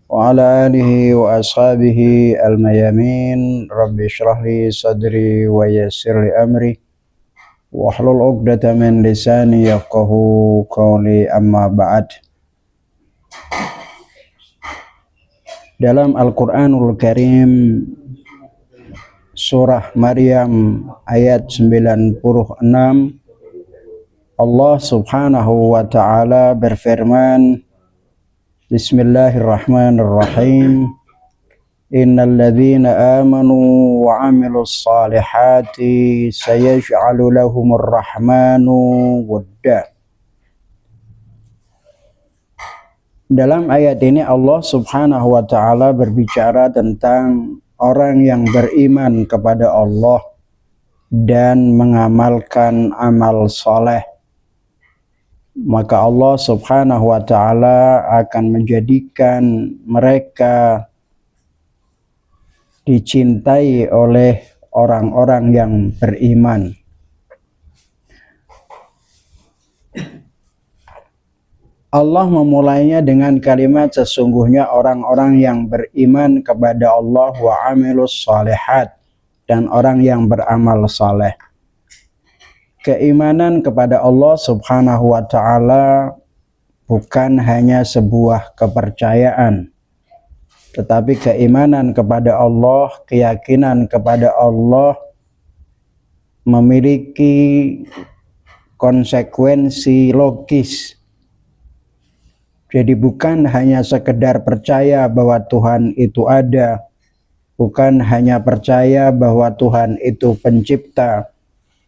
وعلى آله وأصحابه الميامين رب اشرح لي صدري ويسر لي أمري واحلل عقدة من لساني يفقهوا قولي أما بعد. Dalam Al-Quranul Karim surah Maryam ayat 96 Allah subhanahu wa ta'ala berfirman, Bismillahirrahmanirrahim, Innal ladzina amanu wa amilus salihati sayaj'alu lahumur rahmanu wadda. Dalam ayat ini Allah subhanahu wa ta'ala berbicara tentang orang yang beriman kepada Allah dan mengamalkan amal soleh. Maka Allah subhanahu wa ta'ala akan menjadikan mereka dicintai oleh orang-orang yang beriman. Allah memulainya dengan kalimat sesungguhnya orang-orang yang beriman kepada Allah wa amilus shalihat, dan orang yang beramal saleh. Keimanan kepada Allah subhanahu wa ta'ala bukan hanya sebuah kepercayaan, tetapi keimanan kepada Allah, keyakinan kepada Allah memiliki konsekuensi logis. Jadi bukan hanya sekedar percaya bahwa Tuhan itu ada, bukan hanya percaya bahwa Tuhan itu pencipta,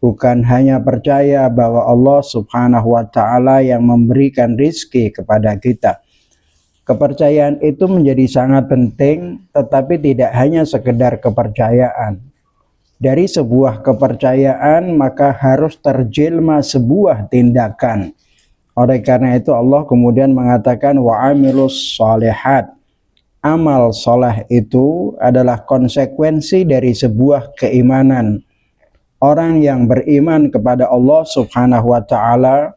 bukan hanya percaya bahwa Allah subhanahu wa ta'ala yang memberikan rizki kepada kita. Kepercayaan itu menjadi sangat penting, tetapi tidak hanya sekedar kepercayaan. Dari sebuah kepercayaan maka harus terjelma sebuah tindakan. Oleh karena itu Allah kemudian mengatakan wa amilus shalihat. Amal soleh itu adalah konsekuensi dari sebuah keimanan. Orang yang beriman kepada Allah subhanahu wa ta'ala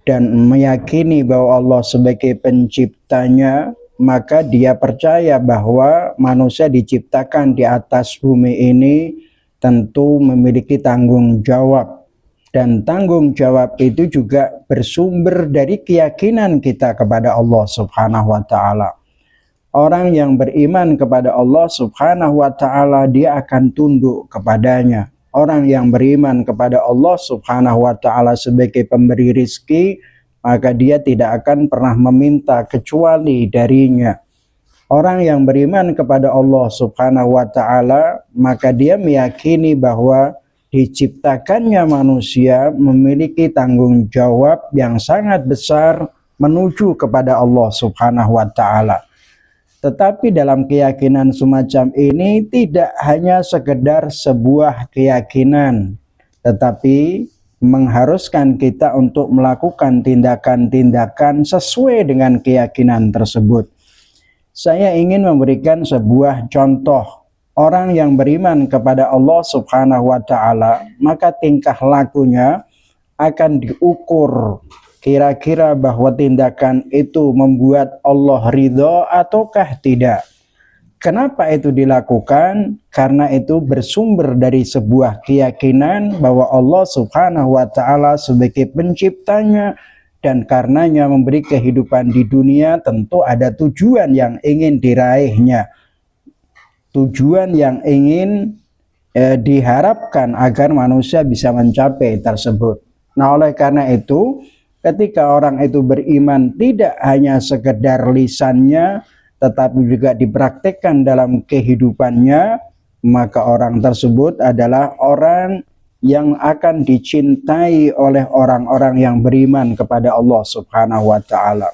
dan meyakini bahwa Allah sebagai penciptanya, maka dia percaya bahwa manusia diciptakan di atas bumi ini tentu memiliki tanggung jawab. Dan tanggung jawab itu juga bersumber dari keyakinan kita kepada Allah subhanahu wa ta'ala. Orang yang beriman kepada Allah subhanahu wa ta'ala, dia akan tunduk kepadanya. Orang yang beriman kepada Allah subhanahu wa ta'ala sebagai pemberi rizki, maka dia tidak akan pernah meminta kecuali darinya. Orang yang beriman kepada Allah subhanahu wa ta'ala, maka dia meyakini bahwa diciptakannya manusia memiliki tanggung jawab yang sangat besar menuju kepada Allah subhanahu wa ta'ala. Tetapi dalam keyakinan semacam ini tidak hanya sekedar sebuah keyakinan, tetapi mengharuskan kita untuk melakukan tindakan-tindakan sesuai dengan keyakinan tersebut. Saya ingin memberikan sebuah contoh. Orang yang beriman kepada Allah subhanahu wa ta'ala, maka tingkah lakunya akan diukur. Kira-kira bahwa tindakan itu membuat Allah ridho ataukah tidak. Kenapa itu dilakukan? Karena itu bersumber dari sebuah keyakinan bahwa Allah subhanahu wa ta'ala sebagai penciptanya, dan karenanya memberi kehidupan di dunia tentu ada tujuan yang ingin diraihnya. Tujuan yang ingin diharapkan agar manusia bisa mencapai tersebut. Nah, oleh karena itu ketika orang itu beriman tidak hanya sekedar lisannya, tetapi juga dipraktikkan dalam kehidupannya, maka orang tersebut adalah orang yang akan dicintai oleh orang-orang yang beriman kepada Allah subhanahu wa ta'ala.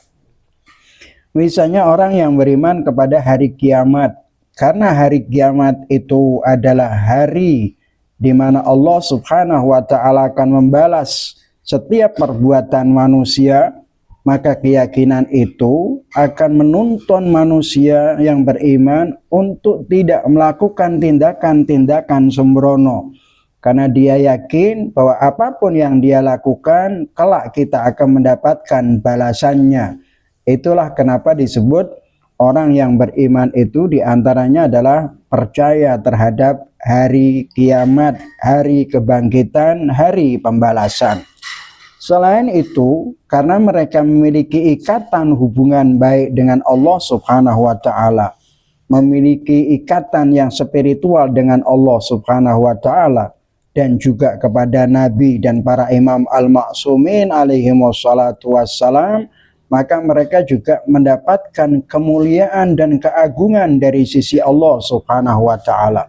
Misalnya orang yang beriman kepada hari kiamat, karena hari kiamat itu adalah hari di mana Allah subhanahu wa ta'ala akan membalas setiap perbuatan manusia, maka keyakinan itu akan menuntun manusia yang beriman untuk tidak melakukan tindakan-tindakan sembrono. Karena dia yakin bahwa apapun yang dia lakukan, kelak kita akan mendapatkan balasannya. Itulah kenapa disebut Orang yang beriman itu diantaranya adalah percaya terhadap hari kiamat, hari kebangkitan, hari pembalasan. Selain itu, karena mereka memiliki ikatan hubungan baik dengan Allah Subhanahu wa Ta'ala, memiliki ikatan yang spiritual dengan Allah Subhanahu wa Ta'ala, dan juga kepada Nabi dan para imam al-ma'sumin alaihi wassalatu wassalam, maka mereka juga mendapatkan kemuliaan dan keagungan dari sisi Allah Subhanahu wa Ta'ala.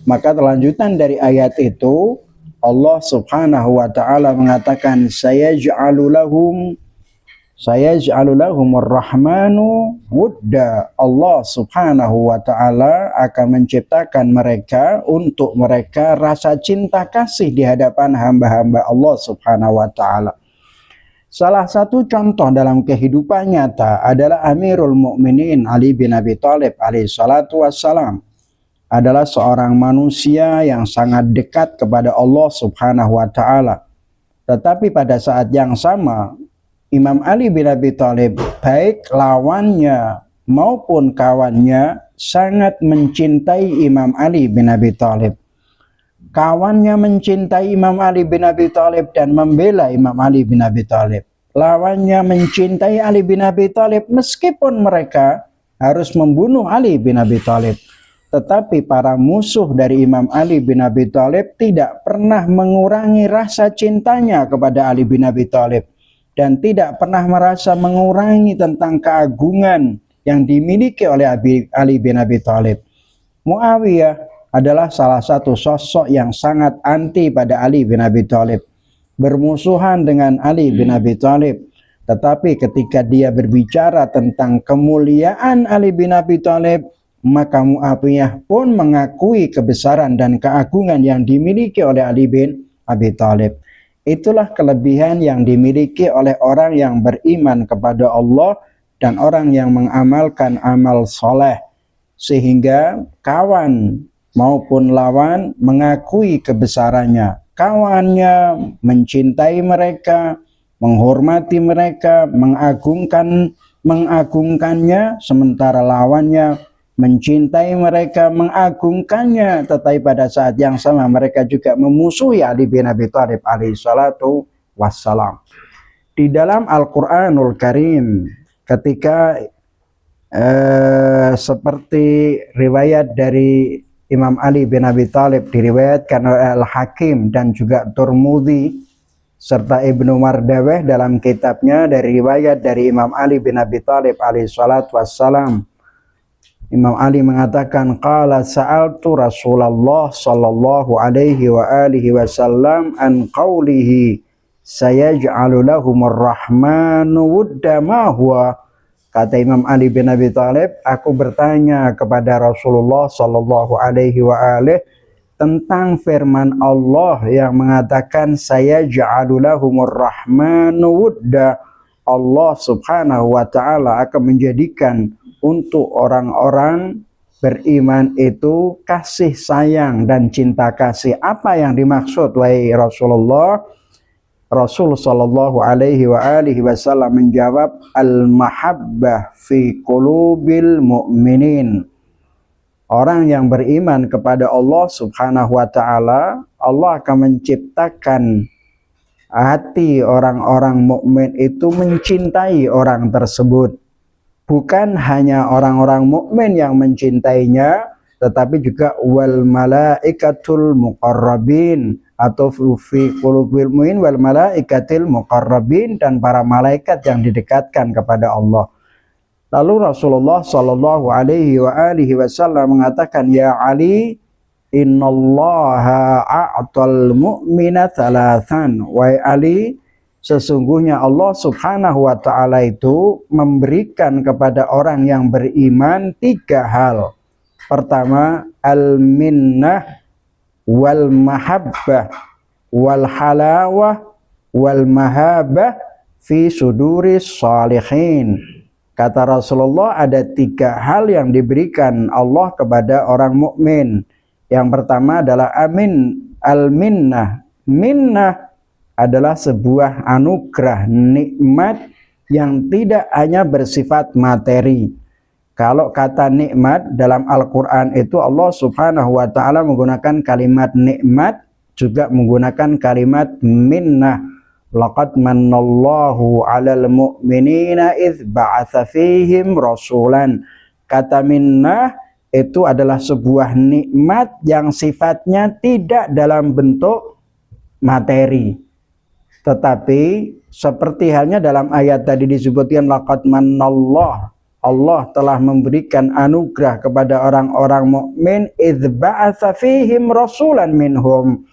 Maka lanjutan dari ayat itu, Allah Subhanahu wa Ta'ala mengatakan, sayaj'alu lahumur rahmanu wudda. Allah Subhanahu wa Ta'ala akan menciptakan mereka, untuk mereka rasa cinta kasih di hadapan hamba-hamba Allah Subhanahu wa Ta'ala. Salah satu contoh dalam kehidupan nyata adalah Amirul Mukminin Ali bin Abi Thalib alaihi salatu wassalam. Adalah seorang manusia yang sangat dekat kepada Allah Subhanahu wa Ta'ala. Tetapi pada saat yang sama, Imam Ali bin Abi Thalib, baik lawannya maupun kawannya, sangat mencintai Imam Ali bin Abi Thalib. Kawannya mencintai Imam Ali bin Abi Thalib dan membela Imam Ali bin Abi Thalib. Lawannya mencintai Ali bin Abi Thalib meskipun mereka harus membunuh Ali bin Abi Thalib. Tetapi para musuh dari Imam Ali bin Abi Thalib tidak pernah mengurangi rasa cintanya kepada Ali bin Abi Thalib, dan tidak pernah merasa mengurangi tentang keagungan yang dimiliki oleh Ali bin Abi Thalib. Muawiyah adalah salah satu sosok yang sangat anti pada Ali bin Abi Thalib, bermusuhan dengan Ali bin Abi Thalib. Tetapi ketika dia berbicara tentang kemuliaan Ali bin Abi Thalib, maka Muawiyah pun mengakui kebesaran dan keagungan yang dimiliki oleh Ali bin Abi Thalib. Itulah kelebihan yang dimiliki oleh orang yang beriman kepada Allah dan orang yang mengamalkan amal soleh, sehingga kawan maupun lawan mengakui kebesarannya. Kawannya mencintai mereka, menghormati mereka, mengagungkannya, sementara lawannya mencintai mereka, mengagungkannya. Tetapi pada saat yang sama mereka juga memusuhi Ali bin Abi Thalib alaihi salatu wassalam. Di dalam Al-Quranul Karim, ketika seperti riwayat dari Imam Ali bin Abi Thalib diriwayatkan oleh Al-Hakim dan juga Turmudi serta Ibnu Mardaweh dalam kitabnya dari riwayat dari Imam Ali bin Abi Thalib alaihi salatu wassalam. Imam Ali mengatakan, qala sa'altu Rasulullah sallallahu alaihi wa alihi wasallam an qawlihi sayaj'alu lahumur rahmanu wudda ma huwa. Kata Imam Ali bin Abi Thalib, aku bertanya kepada Rasulullah sallallahu alaihi wa alihi tentang firman Allah yang mengatakan sayaj'alu lahumur rahmanu wudda. Allah Subhanahu wa Ta'ala akan menjadikan untuk orang-orang beriman itu kasih sayang dan cinta kasih. Apa yang dimaksud wahai Rasulullah? Rasul sallallahu alaihi wa alihi wasallam menjawab, al-mahabbah fi qulubil mu'minin. Orang yang beriman kepada Allah Subhanahu wa Ta'ala, Allah akan menciptakan hati orang-orang mukmin itu mencintai orang tersebut. Bukan hanya orang-orang mukmin yang mencintainya, tetapi juga wal malaikatul muqarrabin, atau fi qulubil mu'min wal malaikatil muqarrabin, dan para malaikat yang didekatkan kepada Allah. Lalu Rasulullah sallallahu alaihi wa alihi wasallam mengatakan, ya Ali, innallaha a'tal mu'mina thalathan. Wahai Ali, sesungguhnya Allah Subhanahu wa Ta'ala itu memberikan kepada orang yang beriman 3 hal. Pertama, al-minnah wal mahabbah wal halawah wal mahabah fi suduris salihin. Kata Rasulullah, ada 3 hal yang diberikan Allah kepada orang mukmin. Yang pertama adalah al-minnah. Minnah adalah sebuah anugerah, nikmat yang tidak hanya bersifat materi. Kalau kata nikmat dalam Al-Quran itu Allah subhanahu wa ta'ala menggunakan kalimat nikmat, juga menggunakan kalimat minnah. Laqad mannallahu 'alal mu'minina idz ba'atsa fihim rasulan. Kata minnah itu adalah sebuah nikmat yang sifatnya tidak dalam bentuk materi. Tetapi seperti halnya dalam ayat tadi disebutkan laqad mannallahu, Allah telah memberikan anugerah kepada orang-orang mukmin idz ba'atsa fihim rasulan minhum,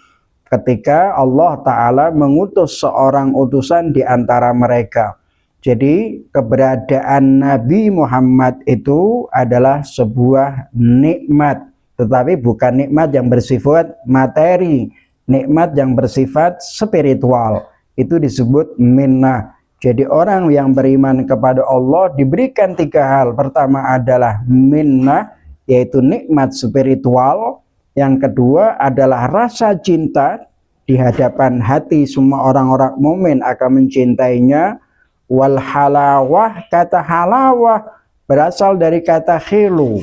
ketika Allah Ta'ala mengutus seorang utusan di antara mereka. Jadi keberadaan Nabi Muhammad itu adalah sebuah nikmat, tetapi bukan nikmat yang bersifat materi, nikmat yang bersifat spiritual. Itu disebut minnah. Jadi orang yang beriman kepada Allah diberikan 3 hal. Pertama adalah minnah, yaitu nikmat spiritual. Yang kedua adalah rasa cinta di hadapan hati semua orang-orang mukmin akan mencintainya. Wal halawah, kata halawah berasal dari kata khilu,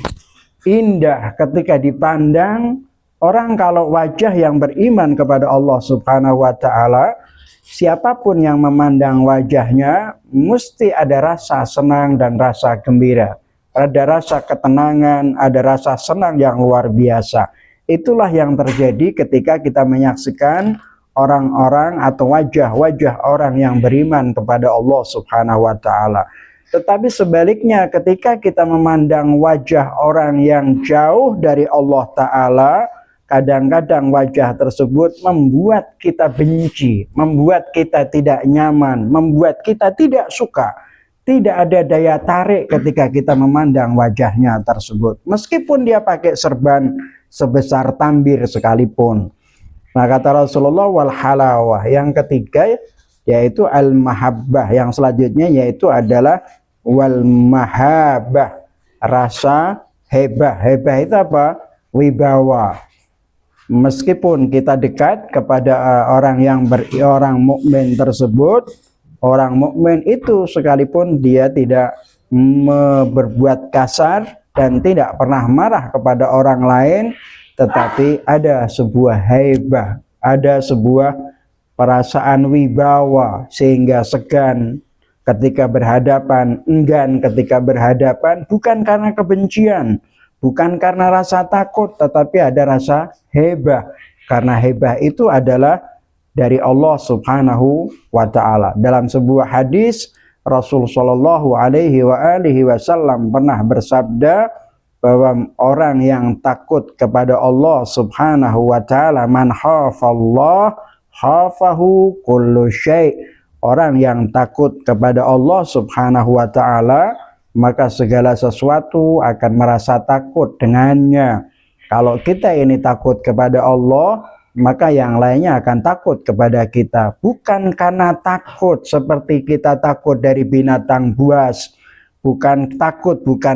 indah ketika dipandang. Orang kalau wajah yang beriman kepada Allah subhanahu wa ta'ala, siapapun yang memandang wajahnya mesti ada rasa senang dan rasa gembira, ada rasa ketenangan, ada rasa senang yang luar biasa. Itulah yang terjadi ketika kita menyaksikan orang-orang atau wajah-wajah orang yang beriman kepada Allah subhanahu wa ta'ala. Tetapi sebaliknya, ketika kita memandang wajah orang yang jauh dari Allah ta'ala, kadang-kadang wajah tersebut membuat kita benci, membuat kita tidak nyaman, membuat kita tidak suka. Tidak ada daya tarik ketika kita memandang wajahnya tersebut, meskipun dia pakai serban sebesar tambir sekalipun. Nah, kata Rasulullah wal halawah. Yang ketiga yaitu al mahabbah. Yang selanjutnya yaitu adalah wal mahabbah, rasa hebah. Hebah itu apa? Wibawa. Meskipun kita dekat kepada orang mukmin tersebut, orang mukmin itu sekalipun dia tidak berbuat kasar dan tidak pernah marah kepada orang lain, tetapi ada sebuah haibah, ada sebuah perasaan wibawa sehingga segan ketika berhadapan, enggan ketika berhadapan, bukan karena kebencian, bukan karena rasa takut, tetapi ada rasa hebah. Karena hebah itu adalah dari Allah subhanahu wa ta'ala. Dalam sebuah hadis, Rasul sallallahu alaihi wasallam pernah bersabda bahwa orang yang takut kepada Allah subhanahu wa ta'ala, man khafallah khafahu kullu syai'. Orang yang takut kepada Allah subhanahu wa ta'ala, maka segala sesuatu akan merasa takut dengannya. Kalau kita ini takut kepada Allah, maka yang lainnya akan takut kepada kita. Bukan karena takut seperti kita takut dari binatang buas, bukan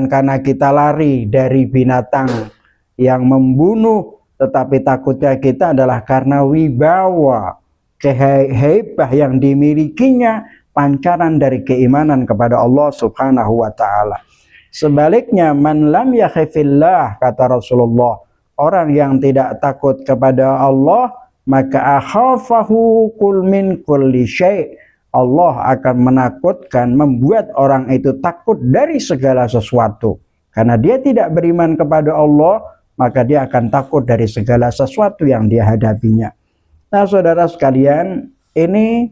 karena kita lari dari binatang yang membunuh, tetapi takutnya kita adalah karena wibawa, kehaibah yang dimilikinya, pancaran dari keimanan kepada Allah subhanahu wa ta'ala. Sebaliknya, man lam yakhifillah, kata Rasulullah, orang yang tidak takut kepada Allah, maka akhafahu kul min kulli syai'. Allah akan menakutkan, membuat orang itu takut dari segala sesuatu. Karena dia tidak beriman kepada Allah, maka dia akan takut dari segala sesuatu yang dia hadapinya. Nah, saudara sekalian, ini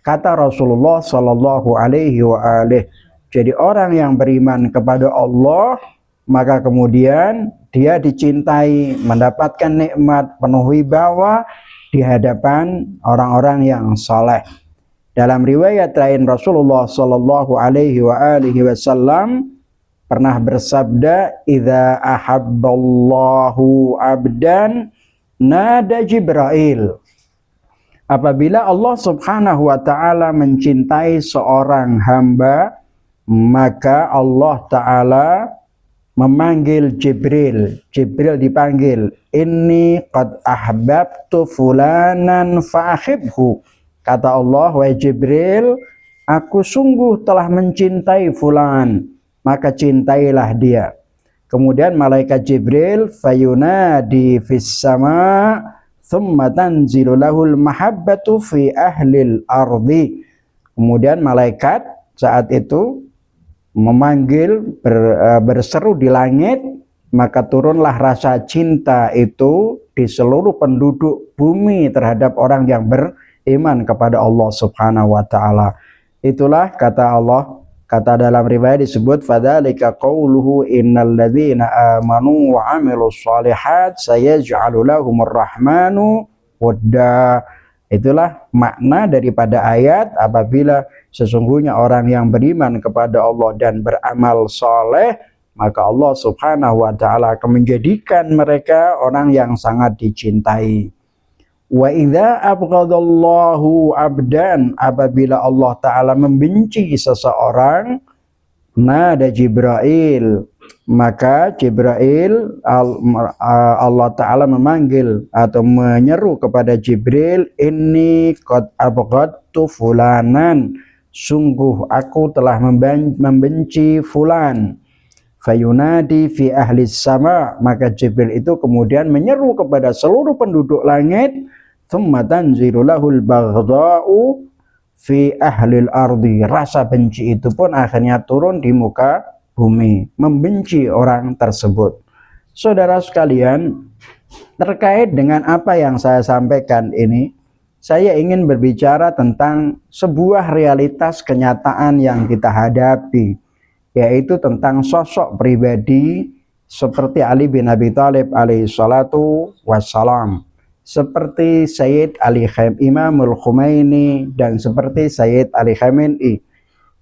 kata Rasulullah sallallahu alaihi wa alihi. Jadi orang yang beriman kepada Allah, maka kemudian dia dicintai, mendapatkan nikmat, penuh wibawa di hadapan orang-orang yang saleh. Dalam riwayat lain, Rasulullah sallallahu alaihi wa alihi wasallam pernah bersabda, "Idza ahabballahu 'abdan nada Jibril." Apabila Allah subhanahu wa ta'ala mencintai seorang hamba, maka Allah ta'ala memanggil Jibril. Jibril dipanggil, "Inni qad ahbabtu fulanan fa'akhibhu." Kata Allah, "Wahai Jibril, aku sungguh telah mencintai fulan, maka cintailah dia. Kemudian malaikat Jibril fayunadi fis sama thumma tanzilu lahul mahabbatu fi ahlil ardi. Kemudian malaikat saat itu memanggil berseru di langit, maka turunlah rasa cinta itu di seluruh penduduk bumi terhadap orang yang beriman kepada Allah Subhanahu wa taala. Itulah kata Allah, kata dalam riwayat disebut fadzalika qauluhu innal ladzina amanu wa amilus shalihat sayaj'alu lahumur rahmanu wadda. Itulah makna daripada ayat, apabila sesungguhnya orang yang beriman kepada Allah dan beramal soleh, maka Allah Subhanahu wa ta'ala akan menjadikan mereka orang yang sangat dicintai. Wa idza abghadallahu abdan, apabila Allah Ta'ala membenci seseorang, nada Jibril, maka Jibril Allah Ta'ala memanggil atau menyeru kepada Jibril, inni qad abghadtu fulanan, sungguh aku telah membenci fulan. Fayunadi fi ahli sama, maka Jibril itu kemudian menyeru kepada seluruh penduduk langit, thumma tanzilu lahul baghdha'u fi ahlil ardi, rasa benci itu pun akhirnya turun di muka bumi, membenci orang tersebut. Saudara sekalian, terkait dengan apa yang saya sampaikan ini, saya ingin berbicara tentang sebuah realitas kenyataan yang kita hadapi, yaitu tentang sosok pribadi seperti Ali bin Abi Thalib alaihi salatu wassalam, seperti Sayyid Ali Imamul Khomeini, dan seperti Sayyid Ali Khamenei.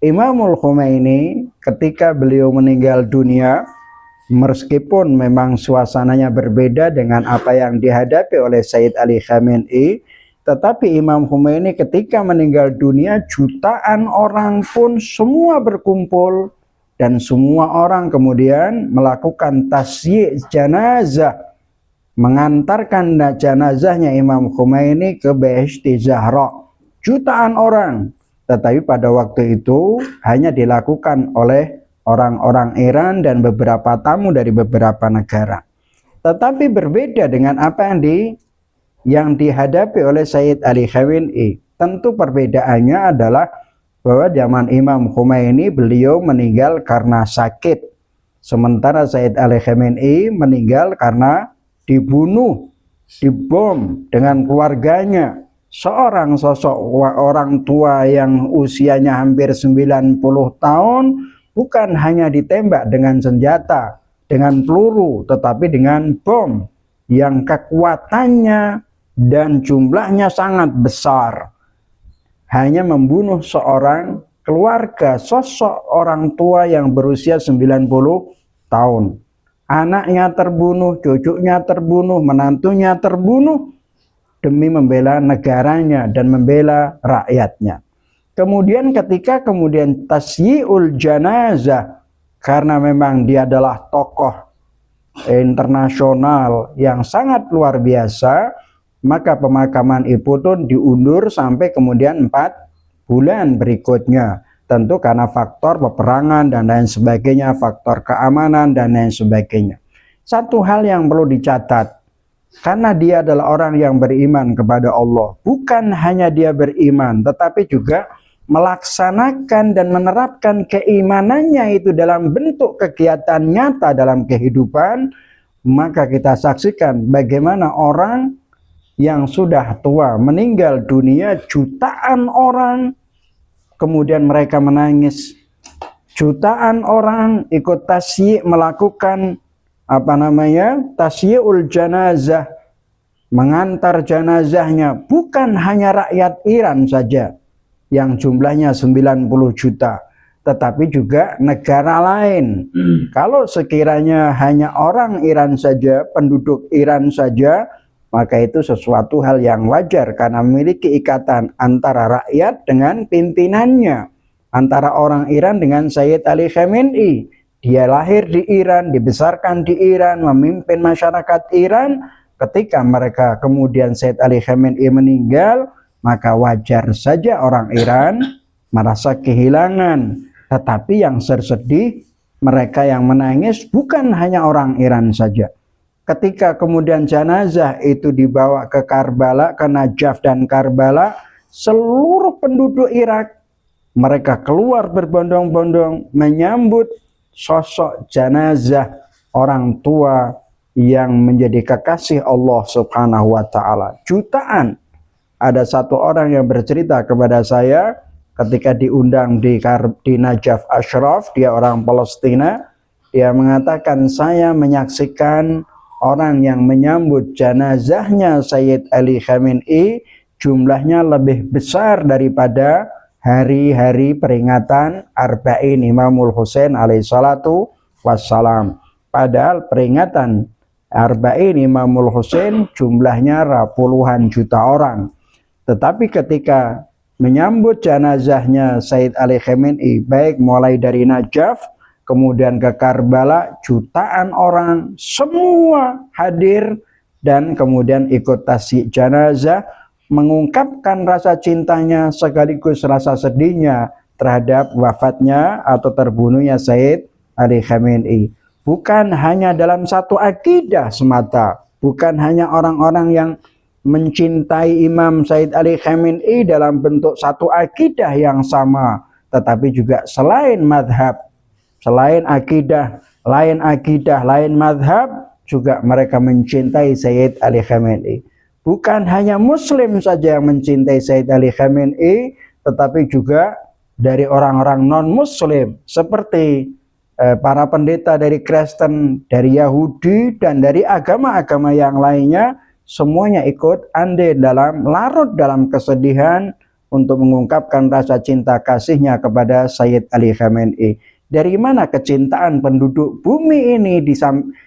Imamul Khomeini ketika beliau meninggal dunia, meskipun memang suasananya berbeda dengan apa yang dihadapi oleh Sayyid Ali Khamenei, tetapi Imam Khomeini ketika meninggal dunia, jutaan orang pun semua berkumpul dan semua orang kemudian melakukan tasyi' jenazah, mengantarkan jenazahnya Imam Khomeini ke Beheshti Zahra. Jutaan orang. Tetapi pada waktu itu hanya dilakukan oleh orang-orang Iran dan beberapa tamu dari beberapa negara. Tetapi berbeda dengan apa yang dihadapi oleh Sayyid Ali Khamenei. Tentu perbedaannya adalah bahwa zaman Imam Khomeini beliau meninggal karena sakit, sementara Sayyid Ali Khamenei meninggal karena dibunuh, dibom dengan keluarganya. Seorang sosok orang tua yang usianya hampir 90 tahun bukan hanya ditembak dengan senjata, dengan peluru, tetapi dengan bom yang kekuatannya dan jumlahnya sangat besar. Hanya membunuh seorang keluarga, sosok orang tua yang berusia 90 tahun. Anaknya terbunuh, cucunya terbunuh, menantunya terbunuh, demi membela negaranya dan membela rakyatnya. Kemudian ketika tasyi'ul janazah, karena memang dia adalah tokoh internasional yang sangat luar biasa, maka pemakaman itu pun diundur sampai kemudian 4 bulan berikutnya. Tentu karena faktor peperangan dan lain sebagainya, faktor keamanan dan lain sebagainya. Satu hal yang perlu dicatat, karena dia adalah orang yang beriman kepada Allah. Bukan hanya dia beriman, tetapi juga melaksanakan dan menerapkan keimanannya itu dalam bentuk kegiatan nyata dalam kehidupan. Maka kita saksikan bagaimana orang yang sudah tua meninggal dunia, jutaan orang, kemudian mereka menangis. Jutaan orang ikut tasyi' melakukan tasyi'ul janazah, mengantar jenazahnya. Bukan hanya rakyat Iran saja yang jumlahnya 90 juta, tetapi juga negara lain. Kalau sekiranya hanya orang Iran saja, penduduk Iran saja, maka itu sesuatu hal yang wajar karena memiliki ikatan antara rakyat dengan pimpinannya, antara orang Iran dengan Sayyid Ali Khamenei. Dia lahir di Iran, dibesarkan di Iran, memimpin masyarakat Iran. Ketika mereka kemudian Sayyid Ali Khamenei meninggal, maka wajar saja orang Iran merasa kehilangan. Tetapi yang sedih mereka yang menangis bukan hanya orang Iran saja. Ketika kemudian jenazah itu dibawa ke Karbala, ke Najaf dan Karbala, seluruh penduduk Irak mereka keluar berbondong-bondong menyambut sosok jenazah orang tua yang menjadi kekasih Allah Subhanahu wa taala. Jutaan. Ada satu orang yang bercerita kepada saya ketika diundang di Najaf Ashraf, dia orang Palestina, dia mengatakan, saya menyaksikan orang yang menyambut jenazahnya Sayyid Ali Khamenei jumlahnya lebih besar daripada hari-hari peringatan Arba'in Imamul Husain alaihi salatu wassalam. Padahal peringatan Arba'in Imamul Husain jumlahnya puluhan juta orang. Tetapi ketika menyambut jenazahnya Sayyid Ali Khamenei, baik mulai dari Najaf kemudian ke Karbala, jutaan orang semua hadir dan kemudian ikut tasik jenazah, mengungkapkan rasa cintanya sekaligus rasa sedihnya terhadap wafatnya atau terbunuhnya Sayyid Ali Khamenei. Bukan hanya dalam satu akidah semata, bukan hanya orang-orang yang mencintai Imam Sayyid Ali Khamenei dalam bentuk satu akidah yang sama, tetapi juga selain madhab, selain akidah, lain madhab, juga mereka mencintai Sayyid Ali Khamenei. Bukan hanya Muslim saja yang mencintai Sayyid Ali Khamenei, tetapi juga dari orang-orang non-Muslim seperti para pendeta dari Kristen, dari Yahudi, dan dari agama-agama yang lainnya. Semuanya ikut andai larut dalam kesedihan untuk mengungkapkan rasa cinta kasihnya kepada Sayyid Ali Khamenei. Dari mana kecintaan penduduk bumi ini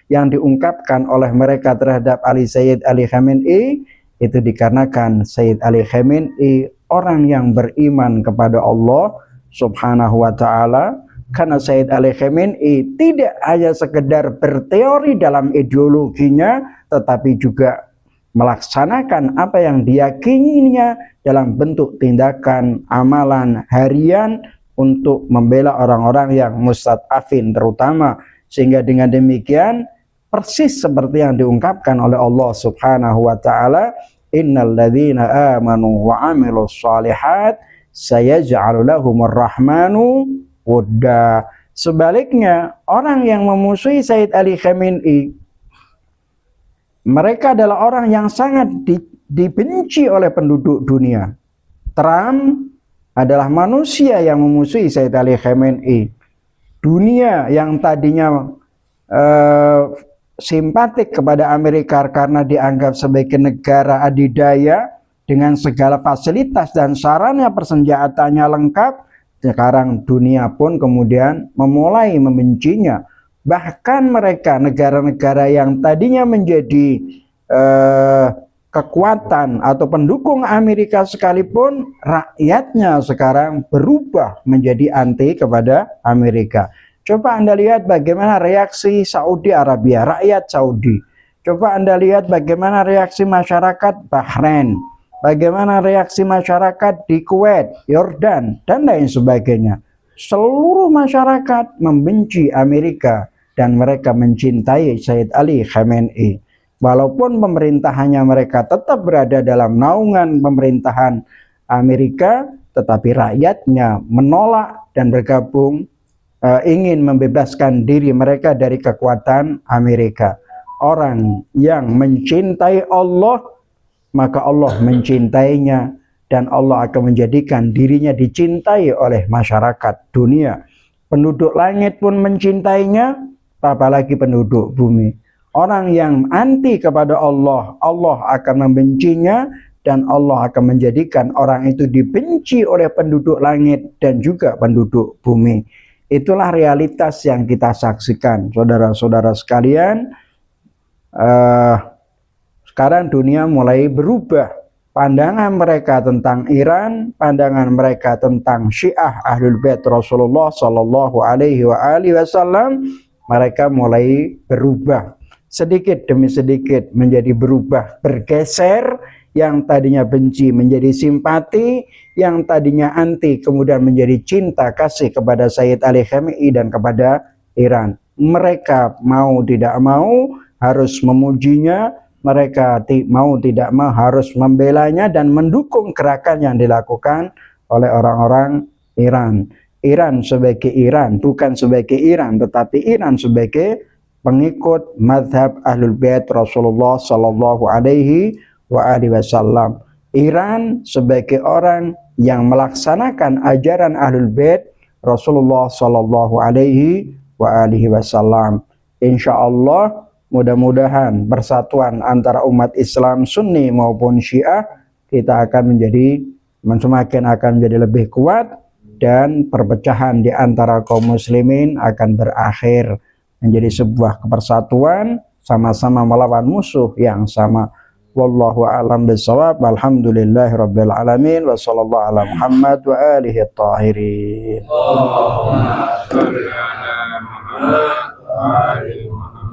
yang diungkapkan oleh mereka terhadap Sayyid Ali Khamenei? Itu dikarenakan Sayyid Ali Khamenei orang yang beriman kepada Allah Subhanahu wa ta'ala. Karena Sayyid Ali Khamenei tidak hanya sekedar berteori dalam ideologinya, tetapi juga melaksanakan apa yang diyakininya dalam bentuk tindakan amalan harian untuk membela orang-orang yang mustad'afin terutama, sehingga dengan demikian persis seperti yang diungkapkan oleh Allah Subhanahu wa taala, innal ladzina amanu wa 'amilus shalihat sayaj'alu lahumur rahmanu wudda. Sebaliknya, orang yang memusuhi Sayyid Ali Khamenei, mereka adalah orang yang sangat dibenci oleh penduduk dunia. Trump adalah manusia yang memusuhi Sayyid Ali Khamenei. Dunia yang tadinya simpatik kepada Amerika karena dianggap sebagai negara adidaya dengan segala fasilitas dan sarana persenjataannya lengkap, sekarang dunia pun kemudian memulai membencinya. Bahkan mereka, negara-negara yang tadinya menjadi kekuatan atau pendukung Amerika sekalipun, rakyatnya sekarang berubah menjadi anti kepada Amerika. Coba Anda lihat bagaimana reaksi Saudi Arabia, rakyat Saudi. Coba Anda lihat bagaimana reaksi masyarakat Bahrain, bagaimana reaksi masyarakat di Kuwait, Yordan, dan lain sebagainya. Seluruh masyarakat membenci Amerika dan mereka mencintai Sayyid Ali Khamenei. Walaupun pemerintahannya mereka tetap berada dalam naungan pemerintahan Amerika, tetapi rakyatnya menolak dan bergabung, ingin membebaskan diri mereka dari kekuatan Amerika. Orang yang mencintai Allah, maka Allah mencintainya, dan Allah akan menjadikan dirinya dicintai oleh masyarakat dunia. Penduduk langit pun mencintainya, apalagi penduduk bumi. Orang yang anti kepada Allah, Allah akan membencinya, dan Allah akan menjadikan orang itu dibenci oleh penduduk langit dan juga penduduk bumi. Itulah realitas yang kita saksikan, saudara-saudara sekalian. Sekarang dunia mulai berubah. Pandangan mereka tentang Iran, pandangan mereka tentang Syiah Ahlul Bait Rasulullah Sallallahu Alaihi Wasallam, mereka mulai berubah. Sedikit demi sedikit menjadi berubah, bergeser. Yang tadinya benci menjadi simpati, yang tadinya anti kemudian menjadi cinta kasih kepada Sayyid Ali Khamenei dan kepada Iran. Mereka mau tidak mau harus memujinya, mereka mau tidak mau harus membelanya dan mendukung gerakan yang dilakukan oleh orang-orang Iran. Iran sebagai Iran, bukan sebagai Iran, tetapi Iran sebagai pengikut mazhab Ahlul Bait Rasulullah Sallallahu Alaihi Wasallam. Iran sebagai orang yang melaksanakan ajaran Ahlul Bait Rasulullah Sallallahu Alaihi Wasallam. Insya Allah mudah-mudahan persatuan antara umat Islam Sunni maupun Syiah kita akan semakin akan menjadi lebih kuat, dan perpecahan di antara kaum muslimin akan berakhir menjadi sebuah kepersatuan sama-sama melawan musuh yang sama. Wallahu a'lam bishawab. Alhamdulillahirabbil alamin wa sallallahu ala Muhammad wa alihi at-tahirin. Allahumma shalli ala Muhammad wa ali Muhammad.